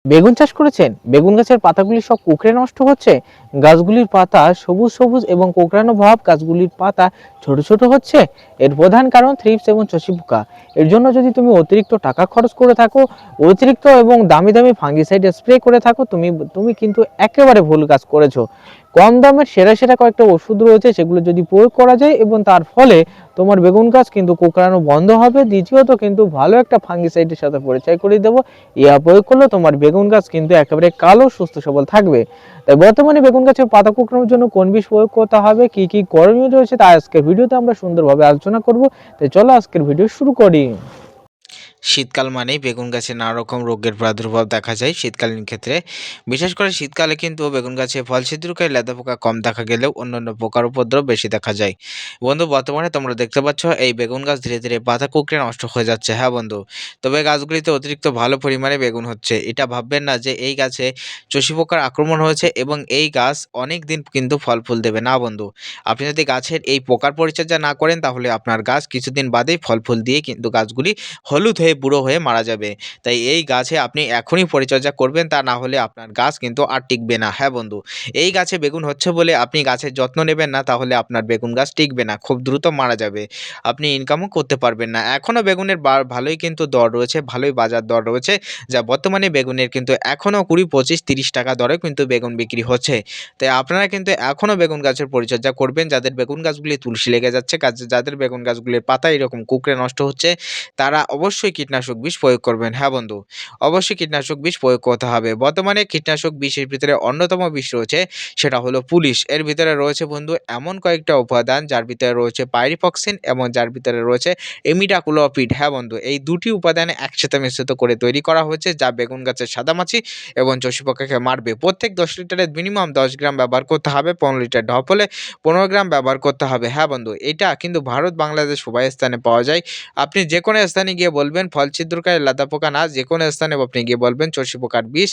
বেগুন চাষ করেছেন? বেগুন গাছের পাতাগুলি সব কুঁকড়ে নষ্ট হচ্ছে, গাছগুলির পাতা সবুজ সবুজ এবং কোঁকড়ানো ভাব, গাছগুলির পাতা ছোট ছোট হচ্ছে। এর প্রধান কারণ থ্রিপস এবং শোষী পোকা। এর জন্য যদি তুমি অতিরিক্ত টাকা খরচ করে থাকো, অতিরিক্ত এবং দামি দামি ফাঙ্গিসাইড স্প্রে করে থাকো, তুমি তুমি কিন্তু একেবারে ভুল কাজ করেছো। কম দামের সেরা সেরা কয়েকটা ওষুধ রয়েছে, সেগুলো যদি প্রয়োগ করা যায় এবং তার ফলে তোমার বেগুন গাছ কিন্তু কোঁকড়ানো বন্ধ হবে। দ্বিতীয়ত কিন্তু ভালো একটা ফাঙ্গিসাইডের সাথে পরিচয় করিয়ে দেবো, ইয়া প্রয়োগ করলে তোমার বেগুন গাছ কিন্তু একেবারে কালো সুস্থ সবল থাকবে। তাই বর্তমানে বেগুন গাছের পাতা কুঁকড়ানোর জন্য কোন বিষ প্রয়োগ করতে হবে, কি কি করণীয় রয়েছে, তা আজকের ভিডিওতে আমরা সুন্দরভাবে আলোচনা করব। তাই চলো আজকের ভিডিও শুরু করি। শীতকাল মানেই বেগুন গাছে নানা রকম রোগের প্রাদুর্ভাব দেখা যায় শীতকালীন ক্ষেত্রে। বিশেষ করে শীতকালে কিন্তু বেগুন গাছে ফল ছিদ্রকারী লেদা পোকা কম দেখা গেলেও অন্যান্য পোকার উপদ্রব বেশি দেখা যায়। বন্ধু, বর্তমানে তোমরা দেখতে পাচ্ছ এই বেগুন গাছ ধীরে ধীরে পাতা কুঁকড়ে নষ্ট হয়ে যাচ্ছে। হ্যাঁ বন্ধু, তবে গাছগুলিতে অতিরিক্ত ভালো পরিমাণে বেগুন হচ্ছে। এটা ভাববেন না যে এই গাছে চষি পোকার আক্রমণ হয়েছে এবং এই গাছ অনেক দিন কিন্তু ফল ফুল দেবে না বন্ধু। আপনি যদি গাছের এই পোকার পরিচর্যা না করেন তাহলে আপনার গাছ কিছুদিন বাদেই ফল ফুল দিয়ে কিন্তু গাছগুলি হলুদ হয়ে বুড়ো হয়ে মারা যাবে। তাই এই গাছে আপনি এখনই পরিচর্যা করবেন, তা না হলে আপনার গাছ কিন্তু আর টিকবে না। হ্যাঁ বন্ধু, এই গাছে বেগুন হচ্ছে বলে আপনি গাছের যত্ন নেবেন না, তাহলে আপনার বেগুন গাছ টিকবে না, খুব দ্রুত মারা যাবে। আপনি ইনকামও করতে পারবেন না। এখনও বেগুনের ভালোই কিন্তু দর রয়েছে, ভালোই বাজার দর রয়েছে। যা বর্তমানে বেগুনের কিন্তু এখনও 20, 25, 30 টাকা দরে কিন্তু বেগুন বিক্রি হচ্ছে। তাই আপনারা কিন্তু এখনও বেগুন গাছের পরিচর্যা করবেন। যাদের বেগুন গাছগুলি তুলসী লেগে যাচ্ছে, যাদের বেগুন গাছগুলির পাতা এরকম কুঁকড়ে নষ্ট হচ্ছে, তারা অবশ্যই কীটনাশক বিষ প্রয়োগ করবেন। হ্যাঁ বন্ধু, অবশ্যই কীটনাশক বিষ প্রয়োগ করতে হবে। বর্তমানে কীটনাশক বিষের ভিতরে অন্যতম বিষ রয়েছে, সেটা হলো পুলিশ। এর ভিতরে রয়েছে বন্ধু এমন কয়েকটা উপাদান, যার ভিতরে রয়েছে পাইরিফক্সিন এবং যার ভিতরে রয়েছে ইমিডাক্লোপিড। হ্যাঁ বন্ধু, এই দুটি উপাদান একসাথে মিশ্রিত করে তৈরি করা হয়েছে, যা বেগুন গাছের সাদামাছি এবং চষি পোকাকে মারবে। প্রত্যেক 10 লিটারে মিনিমাম 10 গ্রাম ব্যবহার করতে হবে, 15 লিটার ঢপ হলে 15 গ্রাম ব্যবহার করতে হবে। হ্যাঁ বন্ধু, এটা কিন্তু ভারত বাংলাদেশ উভয় স্থানে পাওয়া যায়। আপনি যেকোনো স্থানে গিয়ে বলবেন ফল ছিদ্রকারী লেদা পোকা না, যেকোনো স্থানে আপনি গিয়ে বলবেন চষি পোকার বিষ,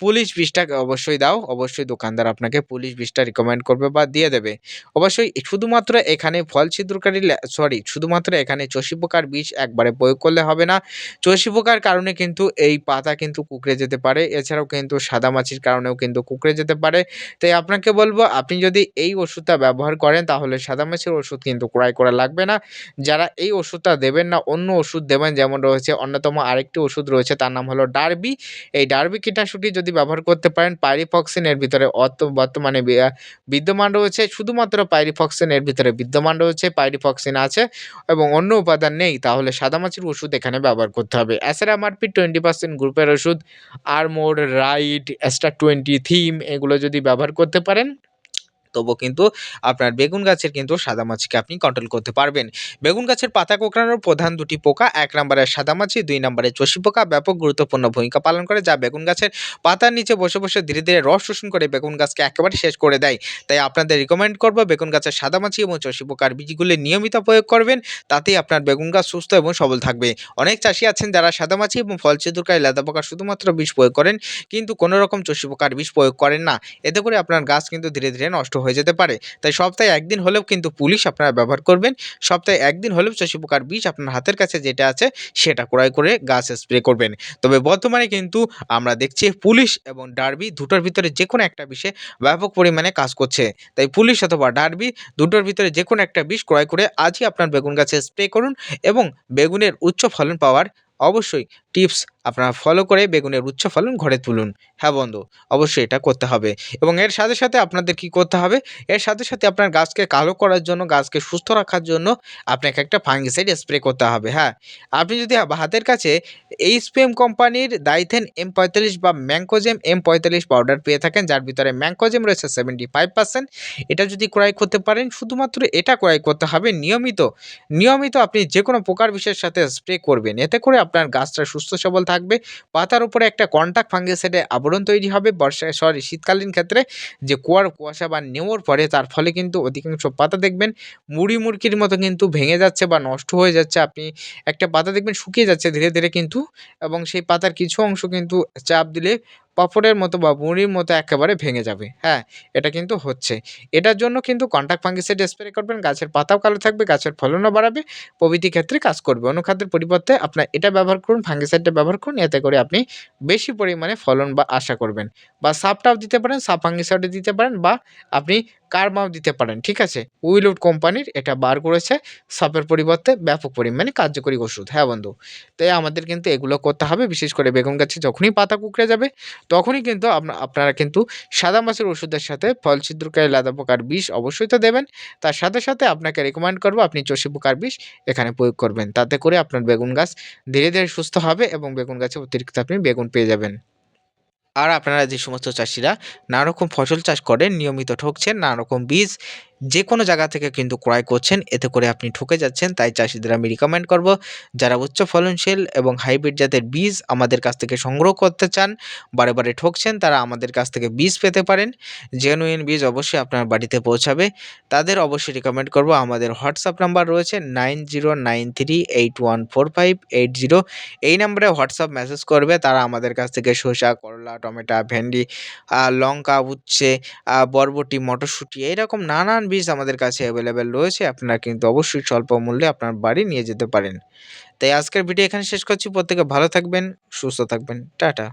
পুলিশ বিষটাকে অবশ্যই দাও। অবশ্যই দোকানদার আপনাকে পুলিশ বিষটা রিকমেন্ড করবে বা দিয়ে দেবে। অবশ্যই শুধুমাত্র এখানে ফল ছিদ্রকারী শুধুমাত্র এখানে চষি পোকার বিষ একবারে প্রয়োগ করলে হবে না। চষি পোকার কারণে কিন্তু এই পাতা কিন্তু কুঁকড়ে যেতে পারে। এছাড়াও কিন্তু সাদামাছির কারণেও কিন্তু কুঁকড়ে যেতে পারে। তাই আপনাকে বলব, আপনি যদি এই ওষুধটা ব্যবহার করেন তাহলে সাদামাছির ওষুধ কিন্তু ক্রয় করা লাগবে না। যারা এই ওষুধটা দেবেন না, অন্য ওষুধ দেবেন, যেমন রয়েছে অন্যতম আরেকটি ওষুধ রয়েছে, তার নাম হলো ডার্বি। এই ডার্বি কীটনাশকটি যদি ব্যবহার করতে পারেন, পাইরিফক্সিন এর ভিতরে বর্তমানে বিদ্যমান রয়েছে। শুধুমাত্র পাইরিফক্সিন এর ভিতরে বিদ্যমান রয়েছে, পাইরিফক্সিন আছে এবং অন্য উপাদান নেই, তাহলে সাদামাছির ওষুধ এখানে ব্যবহার করতে হবে। এসআরএমআরপি 20% গ্রুপের ওষুধ আরমোর, রাইড, স্টার 20, থিম এগুলো যদি ব্যবহার করতে পারেন, তবুও কিন্তু আপনার বেগুন গাছের কিন্তু সাদামাছিকে আপনি কন্ট্রোল করতে পারবেন। বেগুন গাছের পাতা কোঁকড়ানোর প্রধান দুটি পোকা, 1 নম্বরে সাদামাছি, 2 নম্বরে চষি পোকা ব্যাপক গুরুত্বপূর্ণ ভূমিকা পালন করে, যা বেগুন গাছের পাতার নিচে বসে বসে ধীরে ধীরে রস শোষণ করে বেগুন গাছকে একেবারে শেষ করে দেয়। তাই আপনাদের রিকমেন্ড করব বেগুন গাছের সাদামাছি এবং চষি পোকার বীজগুলি নিয়মিত প্রয়োগ করবেন, তাতেই আপনার বেগুন গাছ সুস্থ এবং সবল থাকবে। অনেক চাষি আছেন যারা সাদামাছি এবং ফল ছিদ্রকারী লেদা পোকার শুধুমাত্র বিষ প্রয়োগ করেন, কিন্তু কোনো রকম চষি পোকার বিষ প্রয়োগ করেন না। এতে করে আপনার গাছ কিন্তু ধীরে ধীরে নষ্ট হয়ে যেতে পারে। তাই সপ্তাহে একদিন হলেও কিন্তু পুলিশ আপনারা ব্যবহার করবেন। সপ্তাহে একদিন হলেও চষি পোকার বিষ আপনার হাতের কাছে যেটা আছে সেটা ক্রয় করে গাছ স্প্রে করবেন। তবে বর্তমানে কিন্তু আমরা দেখছি পুলিশ এবং ডার্বি দুটোর ভিতরে যে কোনো একটা বিষে ব্যাপক পরিমাণে কাজ করছে। তাই পুলিশ অথবা ডার্বি দুটোর ভিতরে যে কোনো একটা বিষ ক্রয় করে আজই আপনার বেগুন গাছে স্প্রে করুন এবং বেগুনের উচ্চ ফলন পাওয়ার অবশ্যই টিপস আপনারা ফলো করে বেগুনের উচ্চ ফলন ঘরে তুলুন। হ্যাঁ বন্ধু, অবশ্যই এটা করতে হবে। এবং এর সাথে সাথে আপনাদের কি করতে হবে, এর সাথে সাথে আপনার গাছকে কালো করার জন্য, গাছকে সুস্থ রাখার জন্য আপনাকে একটা ফাঙ্গিসাইড স্প্রে করতে হবে। হ্যাঁ, আপনি যদি হাতের কাছে এইচপিএম কোম্পানির দাইথেন M45 বা ম্যাঙ্কোজেম M45 পাউডার পেয়ে থাকেন, যার ভিতরে ম্যাঙ্কোজেম রয়েছে 75%, এটা যদি ক্রয় করতে পারেন, শুধুমাত্র এটা ক্রয় করতে হবে। নিয়মিত নিয়মিত আপনি যে কোনো পোকার বিষের সাথে স্প্রে করবেন, এতে করে আপনার গাছটা সুস্থ সবল থাকবে। পাতার উপরে একটা কন্টাক্ট ফাঙ্গিসাইডের আবরণ তৈরি হবে শীতকালীন ক্ষেত্রে, যে কুয়াশা বা নেমোর পরে, তার ফলে কিন্তু অধিকাংশ পাতা দেখবেন মুড়ি মুড়কির মতো কিন্তু ভেঙে যাচ্ছে বা নষ্ট হয়ে যাচ্ছে। আপনি একটা পাতা দেখবেন শুকিয়ে যাচ্ছে ধীরে ধীরে কিন্তু, এবং সেই পাতার কিছু অংশ কিন্তু চাপ দিলে পাঁপড়ের মতো বা মুড়ির মতো একেবারে ভেঙে যাবে। হ্যাঁ, এটা কিন্তু হচ্ছে। এটার জন্য কিন্তু কন্টাক্ট ফাঙ্গিসাইড স্প্রে করবেন। গাছের পাতাও কালো থাকবে, গাছের ফলনও বাড়াবে, প্রভৃতি ক্ষেত্রে কাজ করবে। অনুখাদ্যের পরিবর্তে আপনার এটা ব্যবহার করুন, ফাঙ্গিসাইডটা ব্যবহার করুন। এতে করে আপনি বেশি পরিমাণে ফলন বা আশা করবেন। বা সাপটাও দিতে পারেন, সাপ ফাঙ্গিসাইডও দিতে পারেন বা আপনি কারমাও দিতে পারেন। ঠিক আছে? উইলউড কোম্পানির এটা বার করেছে সাপের পরিবর্তে ব্যাপক পরিমাণে কার্যকরী ওষুধ। হ্যাঁ বন্ধু। তাই আমাদের কিন্তু এগুলো করতে হবে। বিশেষ করে বেগুন গাছে যখনই পাতা কুঁকড়ে যাবে, তখনই কিন্তু আপনারা কিন্তু সাদামাছির ওষুধের সাথে ফল ছিদ্রকারী লেদা পোকার বিষ অবশ্যই তো দেবেন। তার সাথে, সাথে আপনাকে রিকমেন্ড করব আপনি চষি পোকার বিষ এখানে প্রয়োগ করবেন। তাতে করে আপনার বেগুন গাছ ধীরে, ধীরে সুস্থ হবে এবং বেগুন গাছে অতিরিক্ত আপনি বেগুন পেয়ে যাবেন। আর আপনারা যে সমস্ত চাষিরা নানা রকম ফসল চাষ করেন, নিয়মিত ঠকছেন, নানা রকম বীজ যেকোনো জায়গা থেকে কিন্তু ক্রয় করছেন, এতে করে আপনি ঠকে যাচ্ছেন। তাই চাষীদের আমি রিকমেন্ড করব, যারা উচ্চ ফলনশীল এবং হাইব্রিড জাতের বীজ আমাদের কাছ থেকে সংগ্রহ করতে চান, বারে, বারে ঠকছেন, তারা আমাদের কাছ থেকে বীজ পেতে পারেন। জেনুইন বীজ অবশ্যই আপনার বাড়িতে পৌঁছাবে। তাদের অবশ্যই রিকমেন্ড করব, আমাদের হোয়াটসঅ্যাপ নাম্বার রয়েছে 9093814580। এই নম্বরে হোয়াটসঅ্যাপ মেসেজ করবে। তারা আমাদের কাছ থেকে শসা, করলা, টমেটো, ভেন্ডি, লঙ্কা, উচ্ছে, বরবটি, মটরশুঁটি এইরকম নানান বীজ আমাদের কাছে অ্যাভেলেবেল রয়েছে। আপনারা কিন্তু অবশ্যই স্বল্প মূল্যে আপনার বাড়ি নিয়ে যেতে পারেন। তাই আজকের ভিডিও এখানে শেষ করছি। প্রত্যেকে ভালো থাকবেন, সুস্থ থাকবেন। টাটা।